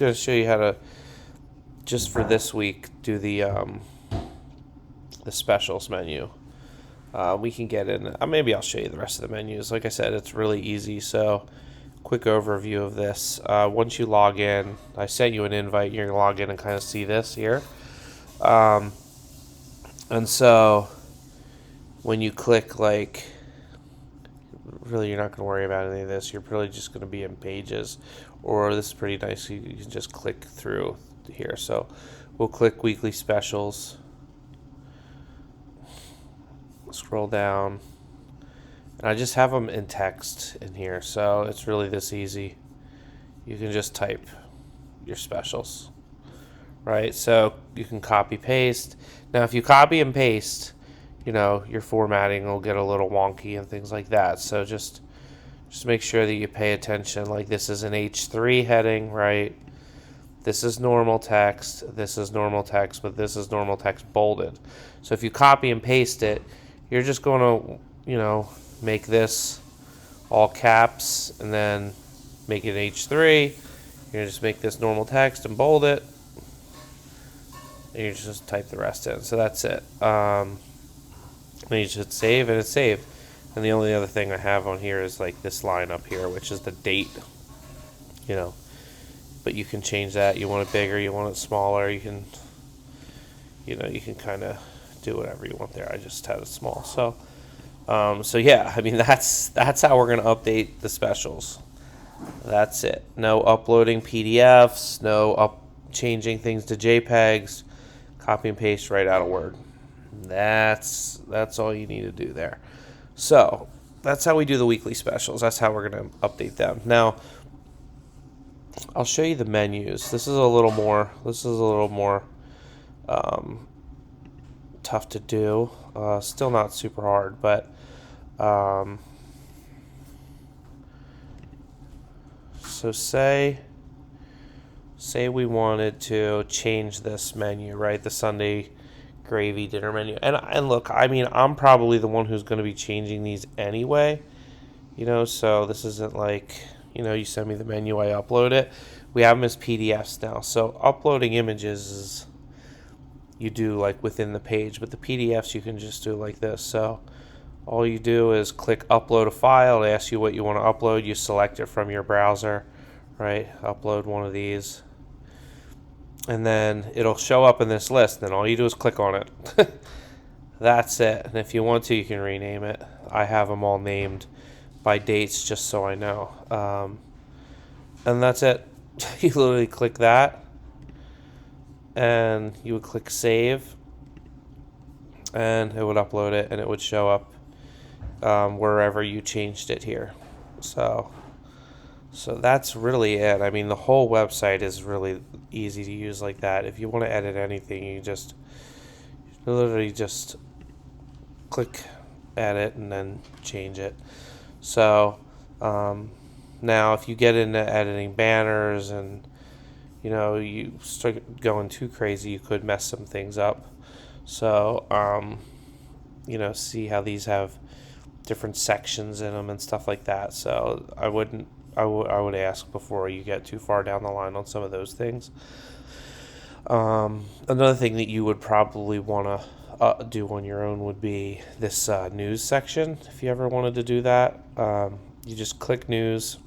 going to show you how to, just for this week, do the specials menu. We can get in. Maybe I'll show you the rest of the menus. Like I said, it's really easy. So, quick overview of this. Once you log in, I sent you an invite. You're going to log in and kind of see this here. And so, when you click, like, really you're not going to worry about any of this. You're really just going to be in pages. Or this is pretty nice. You can just click through here. So, we'll click weekly specials. Scroll down, and I just have them in text in here, so it's really this easy. You can just type your specials, right? So you can copy paste. Now if you copy and paste, your formatting will get a little wonky and things like that, so just make sure that you pay attention. Like, this is an H3 heading, right? This is normal text, this is normal text, but this is normal text bolded. So if you copy and paste it, you're just going to, make this all caps and then make it H3. You're going to just make this normal text and bold it. And you just type the rest in. So that's it. Then you just save, and it's saved. And the only other thing I have on here is like this line up here, which is the date. But you can change that. You want it bigger, you want it smaller. You can, you can kind of do whatever you want there. I just had it small. So yeah, I mean, that's how we're going to update the specials. That's it. No uploading PDFs, no changing things to JPEGs, copy and paste right out of Word. That's all you need to do there. So that's how we do the weekly specials. That's how we're going to update them. Now, I'll show you the menus. This is a little more tough to do. Still not super hard, but so say we wanted to change this menu, right? The Sunday gravy dinner menu. And look, I mean, I'm probably the one who's going to be changing these anyway. So this isn't like, you send me the menu, I upload it. We have them as PDFs now. So uploading images is, you do like within the page, but the PDFs you can just do like this. So all you do is click upload a file. It asks you what you want to upload. You select it from your browser, right? Upload one of these, and then it'll show up in this list. Then all you do is click on it. That's it. And if you want to, you can rename it. I have them all named by dates just so I know. And that's it. You literally click that, and you would click save, and it would upload it, and it would show up wherever you changed it here. So that's really it. I mean, the whole website is really easy to use like that. If you want to edit anything, you literally just click edit and then change it. So now if you get into editing banners and you start going too crazy, you could mess some things up. So, see how these have different sections in them and stuff like that. So I would ask before you get too far down the line on some of those things. Another thing that you would probably want to do on your own would be this news section. If you ever wanted to do that, you just click news.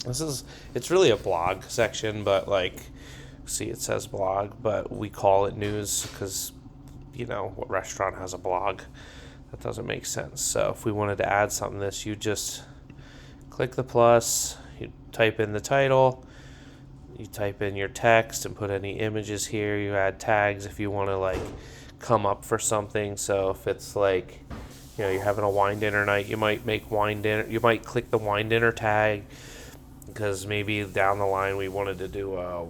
It's really a blog section, but see, it says blog, but we call it news because, what restaurant has a blog? That doesn't make sense. So if we wanted to add something to this, you just click the plus, you type in the title, you type in your text and put any images here. You add tags if you want to come up for something. So if it's you're having a wine dinner night, you might make wine dinner. You might click the wine dinner tag because maybe down the line we wanted to do a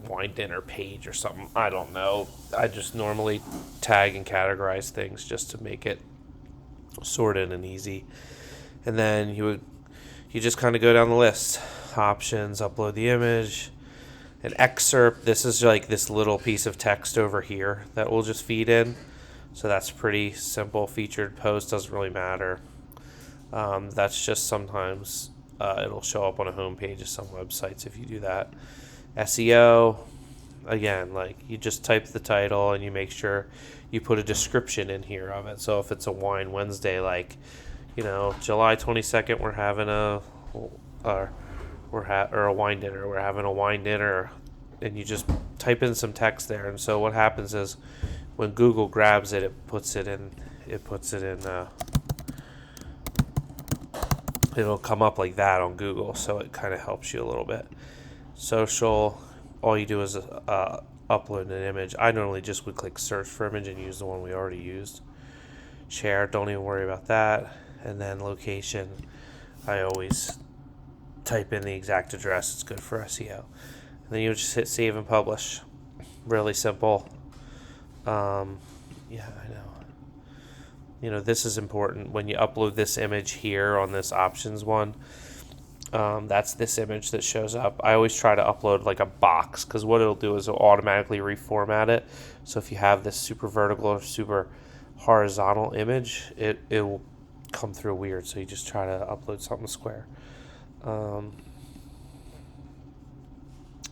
wine dinner page or something. I don't know. I just normally tag and categorize things just to make it sorted and easy. And then you just kind of go down the list. Options, upload the image, an excerpt. This is this little piece of text over here that we'll just feed in. So that's pretty simple. Featured post doesn't really matter. That's just sometimes it'll show up on a home page of some websites if you do that. SEO, again, like you just type the title and you make sure you put a description in here of it. So if it's a Wine Wednesday, like, July 22nd, we're having or a wine dinner. We're having a wine dinner, and you just type in some text there. And so what happens is when Google grabs it, it puts it in. It'll come up like that on Google, so it kind of helps you a little bit. Social, all you do is upload an image. I normally just would click search for image and use the one we already used. Share, don't even worry about that. And then location, I always type in the exact address. It's good for SEO. And then you just hit save and publish. Really simple. Yeah, I know. This is important. When you upload this image here on this options one, that's this image that shows up. I always try to upload like a box, because what it'll do is it'll automatically reformat it. So if you have this super vertical or super horizontal image, it will come through weird. So you just try to upload something square.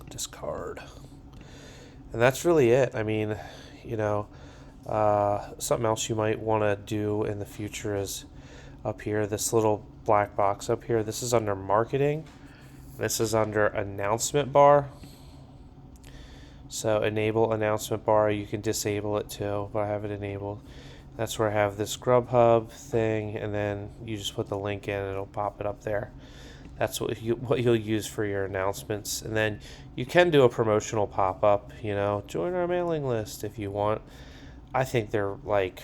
Discard. And that's really it. I mean, something else you might want to do in the future is up here, this little black box up here. This is under marketing. This is under announcement bar. So enable announcement bar. You can disable it too, but I have it enabled. That's where I have this Grubhub thing, and then you just put the link in and it'll pop it up there. That's what you'll use for your announcements. And then you can do a promotional pop-up, join our mailing list if you want. I think they're like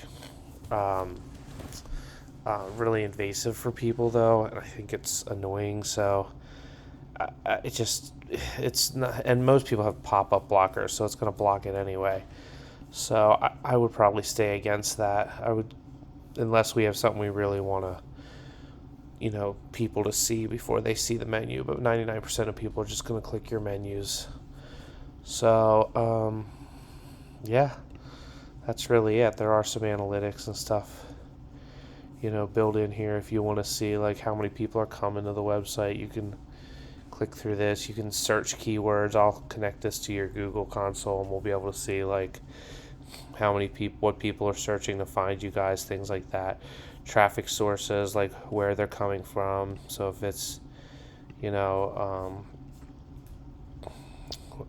really invasive for people, though, and I think it's annoying. So it's not, and most people have pop-up blockers, so it's going to block it anyway. So I would probably stay against that. Unless we have something we really want to, people to see before they see the menu. But 99% of people are just going to click your menus. So yeah, that's really it. There are some analytics and stuff, built in here. If you want to see like how many people are coming to the website, you can click through this. You can search keywords. I'll connect this to your Google console, and we'll be able to see like what people are searching to find you guys, things like that. Traffic sources, like where they're coming from. So if it's,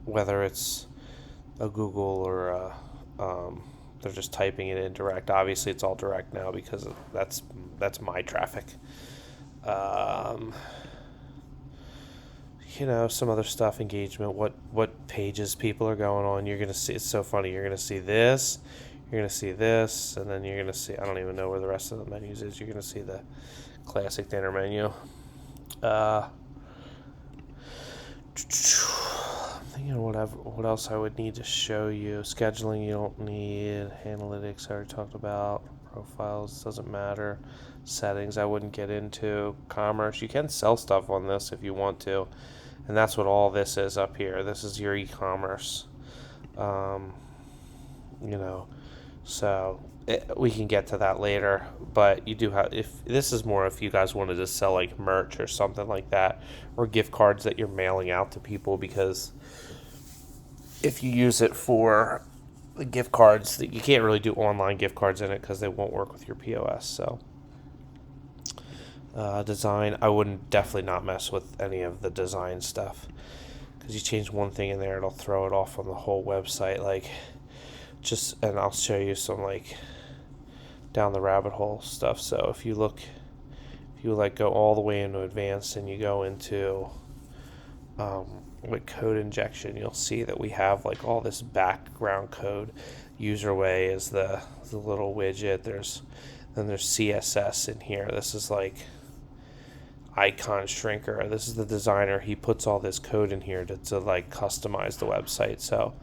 whether it's a Google or they're just typing it in direct. Obviously, it's all direct now because that's my traffic. Some other stuff, engagement, what pages people are going on. You're going to see, it's so funny. You're going to see this, you're going to see this, and then you're going to see, I don't even know where the rest of the menus is. You're going to see the classic dinner menu. I'm thinking what else I would need to show you. Scheduling, you don't need. Analytics, I already talked about. Profiles, doesn't matter. Settings, I wouldn't get into. Commerce, you can sell stuff on this if you want to. And that's what all this is up here. This is your e-commerce. So we can get to that later. But you do have, if this is more if you guys wanted to sell like merch or something like that, or gift cards that you're mailing out to people, because if you use it for the gift cards, you can't really do online gift cards in it because they won't work with your POS. So design, I wouldn't definitely not mess with any of the design stuff, because you change one thing in there, it'll throw it off on the whole website. And I'll show you some like down the rabbit hole stuff. So if you go all the way into advanced and you go into with code injection, you'll see that we have like all this background code. Userway is the little widget. There's CSS in here. This is like icon shrinker. This is the designer. He puts all this code in here to like customize the website. So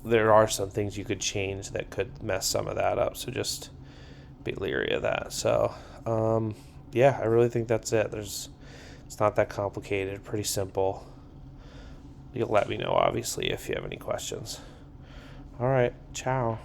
there are some things you could change that could mess some of that up. So just be leery of that. So yeah, I really think that's it. It's not that complicated. Pretty simple. You'll let me know, obviously, if you have any questions. All right. Ciao.